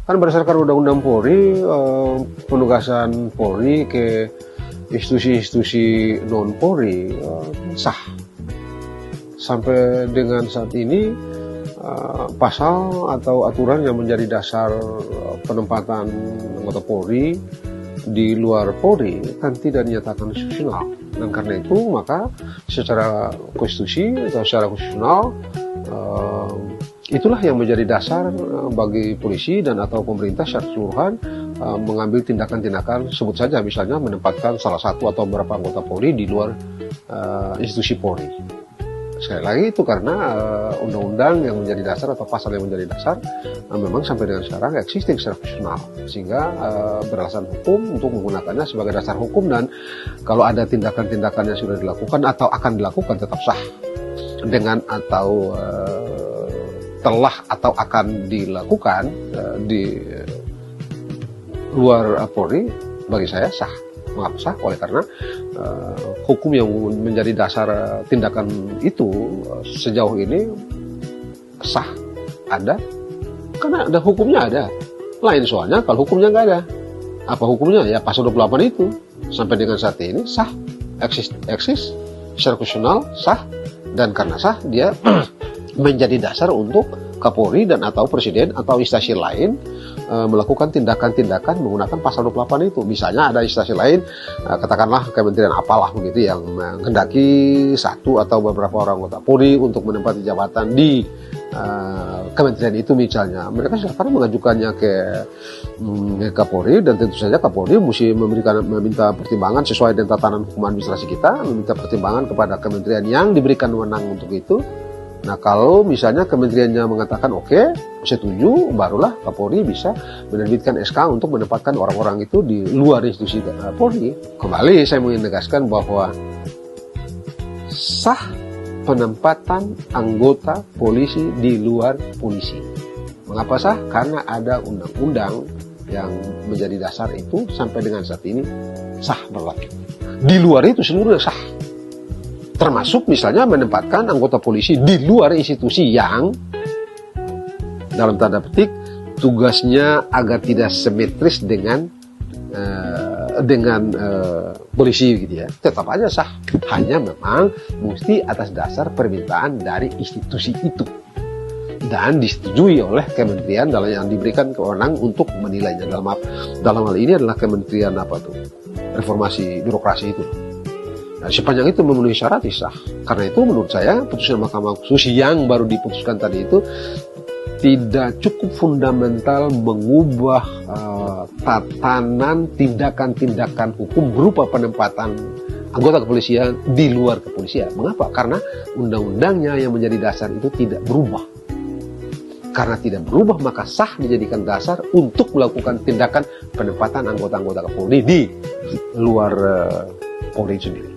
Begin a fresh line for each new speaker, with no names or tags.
Kan berdasarkan Undang-Undang Polri, penugasan Polri ke institusi-institusi non-Polri sah. Sampai dengan saat ini, pasal atau aturan yang menjadi dasar penempatan anggota Polri di luar Polri kan tidak dinyatakan konstitusional, dan karena itu maka secara konstitusi atau secara konstitusional itulah yang menjadi dasar bagi polisi dan atau pemerintah secara keseluruhan mengambil tindakan-tindakan, sebut saja misalnya menempatkan salah satu atau beberapa anggota Polri di luar institusi Polri. Sekali lagi itu karena undang-undang yang menjadi dasar atau pasal yang menjadi dasar memang sampai dengan sekarang existing secara konstitusional, sehingga beralasan hukum untuk menggunakannya sebagai dasar hukum, dan kalau ada tindakan-tindakan yang sudah dilakukan atau akan dilakukan tetap sah. Dengan atau telah atau akan dilakukan di luar Polri, bagi saya sah. Mengapa sah? Oleh karena hukum yang menjadi dasar tindakan itu sejauh ini sah, ada, karena ada hukumnya ada. Lain soalnya kalau hukumnya nggak ada. Apa hukumnya? Ya pasal 28 itu. Sampai dengan saat ini sah, eksis secara konstitusional sah, dan karena sah dia menjadi dasar untuk Kapolri dan atau Presiden atau instansi lain melakukan tindakan-tindakan menggunakan pasal 28 itu. Misalnya ada instansi lain, katakanlah kementerian apalah begitu, yang menghendaki satu atau beberapa orang anggota Polri untuk menempati jabatan di kementerian itu misalnya. Mereka silakan mengajukannya ke Kapolri, dan tentu saja Kapolri mesti meminta pertimbangan sesuai dengan tatanan hukum administrasi kita, meminta pertimbangan kepada kementerian yang diberikan wewenang untuk itu. Nah, kalau misalnya kementeriannya mengatakan oke, setuju, barulah Kapolri bisa menerbitkan SK untuk menempatkan orang-orang itu di luar institusi Polri. Kembali saya ingin menegaskan bahwa sah penempatan anggota polisi di luar polisi. Mengapa sah? Karena ada undang-undang yang menjadi dasar itu sampai dengan saat ini sah berlaku. Di luar itu seluruhnya sah. Termasuk misalnya menempatkan anggota polisi di luar institusi yang dalam tanda petik tugasnya agar tidak simetris dengan polisi gitu ya, tetap aja sah. Hanya memang mesti atas dasar permintaan dari institusi itu dan disetujui oleh kementerian dalam yang diberikan kewenangan untuk menilainya. Dalam hal ini adalah kementerian reformasi birokrasi itu. Nah, sepanjang itu memenuhi syarat sah. Karena itu menurut saya putusan Mahkamah Konstitusi yang baru diputuskan tadi itu tidak cukup fundamental mengubah tatanan tindakan-tindakan hukum berupa penempatan anggota kepolisian di luar kepolisian. Mengapa? Karena undang-undangnya yang menjadi dasar itu tidak berubah. Karena tidak berubah, maka sah dijadikan dasar untuk melakukan tindakan penempatan anggota-anggota Polri di luar Polri sendiri.